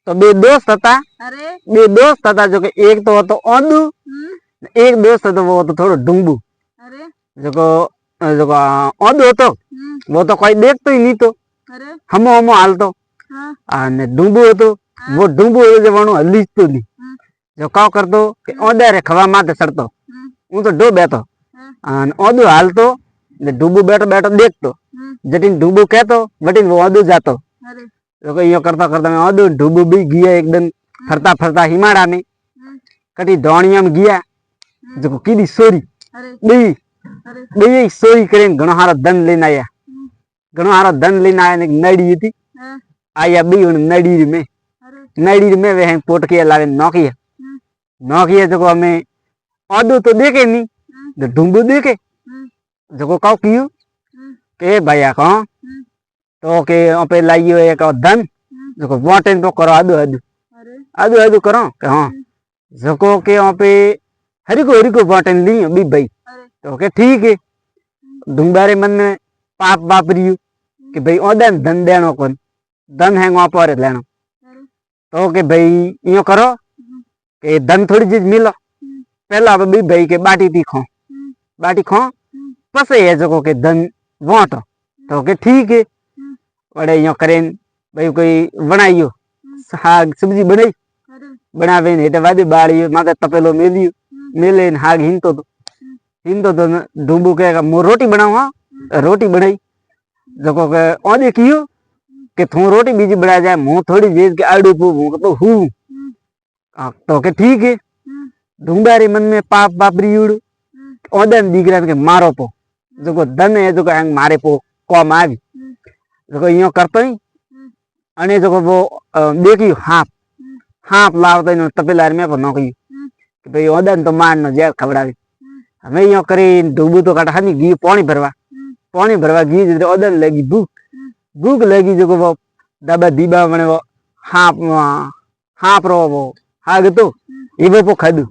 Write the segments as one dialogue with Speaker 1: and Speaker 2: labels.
Speaker 1: तो बे दोस्त था।
Speaker 2: अरे
Speaker 1: बे दोस्त था जो कि एक तो હતો ઓદુ, એક दोस्त હતો वो तो थोड़ो डुंबू।
Speaker 2: अरे
Speaker 1: जो को ઓદુ હતો वो तो कोई देखतो ही नहीं तो
Speaker 2: अरे
Speaker 1: हमो हमो हालतो।
Speaker 2: हाँ
Speaker 1: અને ડુંબુ હતો वो डुंबू जो वणो हलीजतो नहीं। जो काव करतो કે ઓદારે ખવા માથે ચડતો, હું તો ડો બેઠો અને ઓદુ હાલતો ને ડુંબુ બેઠો બેઠો देखतो। जटिन डुंबू कहतो बटिन वो ओदू जातो।
Speaker 2: अरे
Speaker 1: तो यो करता करता मैं ओदू डुंबू भी गया एकदम फरता फरता हिमाड़ा में कटी धोनिया में गया जो कीधी सोरी
Speaker 2: अरे
Speaker 1: बी
Speaker 2: अरे
Speaker 1: बी सोरी करीने घणो हारो धन लईने आया। घणो हारो धन लईने आया ने नड़ी हती
Speaker 2: हाँ
Speaker 1: आया बी नड़ी में
Speaker 2: अरे
Speaker 1: नड़ी में वे पोटकिया लावे नौकिया नौकिया जो हमें ओदू तो देखे नहीं तो डुंबू देखे जो काव कियो के भैया कहो तो के पे लाइयो एक धन जो वाटेन तो करो आदू आदू
Speaker 2: अरे
Speaker 1: आदू आदू करो के हाँ जको के पे हरिको वाटेन लियो बी भाई।
Speaker 2: अरे
Speaker 1: तो के ठीक है डुंबारे मन में पाप वापरियो कि भाई ओदन धन देनो कोन धन है वहां पर लेनो।
Speaker 2: अरे
Speaker 1: तो के भाई यो करो के धन थोड़ी चीज मिलो पहला बी भाई के बाटी खो पसे है जको के धन वाटो। तो के ठीक है वड़े यो करेन भाई कोई बनाइयो हाग सब्जी बनाई
Speaker 2: अरे
Speaker 1: बनावे हेटे वादी बाड़ियो माथे तपेलो मेलियो मेले हाग हिंतो तो डुंबू कहेगा मो रोटी बनाऊ हाँ रोटी बनाई जको के ओदे कियो के थू रोटी बीजी बना जाए मुंह थोड़ी जेज के आड़ू पू मुंह तो हूँ तो के ठीक है डुंबारी मन में पाप वापरी उड़ ओदन दीकरा के मारो पो जको धन है जको हैंग मारे पो कम आवी जको यो करतो ही अने जको वो देखी हाफ लावतो नो तपेला में को नोकी कि भाई ओदन तो मार नो जेर खवड़ावी हमें यो करी डूबू तो काटा हनी गी पानी भरवा गी जे ओदन लगी भूख लगी जको वो दबा दीबा मने वो हाफ रो वो हाग तो इबो पो खादू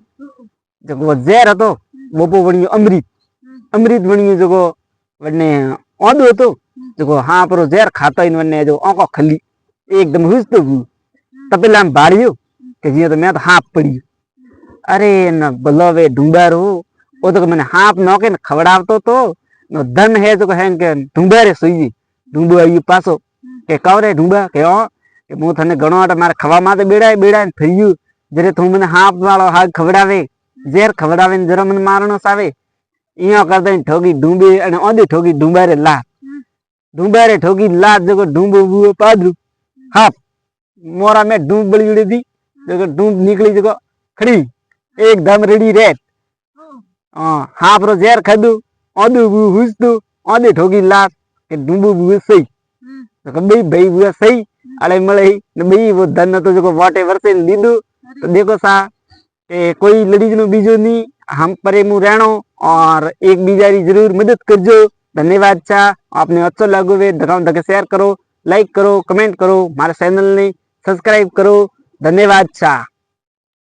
Speaker 1: जको वो जेर हतो वो पो बणियो अमृत बणियो जको वने ओदू हतो जको हाफ रो जेर खाता इन वने जो आंखो खली एकदम हुजतो तपेला में बाड़ियो के जियो तो मैं तो हाफ पड़ी। अरे न बलवे डुंबारो वो तो मैंने हाफ नौके न खवड़ावतो तो न धन है जो है के डुंबारे सोई डुंबू आई पासो के कवरे डुंबा के ओ के मु थने घणो आटे मारे खवा माते बेड़ा फरियो जरे तू मने हाफ वालो हाग खवड़ावे जेर खवड़ावे ने जरा मने मारनो सावे इयो करते ठोगी डुंबी अने ओदी ठोगी डुंबारे ठोगी लात जको डुंबू बुए पादरू हाफ मोरा में डूब बड़ी उड़ी थी जको डूब निकली जको खड़ी एकदम रेडी रेट हाफ रो जेर खादू ओदू बु हुजतू ओदी ठोगी लात के डुंबू बुए सही तो बई भाई बुए सही अड़े मळे ने बई वो धन तो जको वाटे वर्षे लीधु तो देखो सा के कोई लड़ीज नो बीजो नी हम परे मु रहणो और एक बीजारी जरूर मदद करजो। धन्यवाद चा आपने अच्छो लागो वे धके शेयर करो लाइक करो कमेंट करो मारे चैनल ने सब्सक्राइब करो। धन्यवाद चा।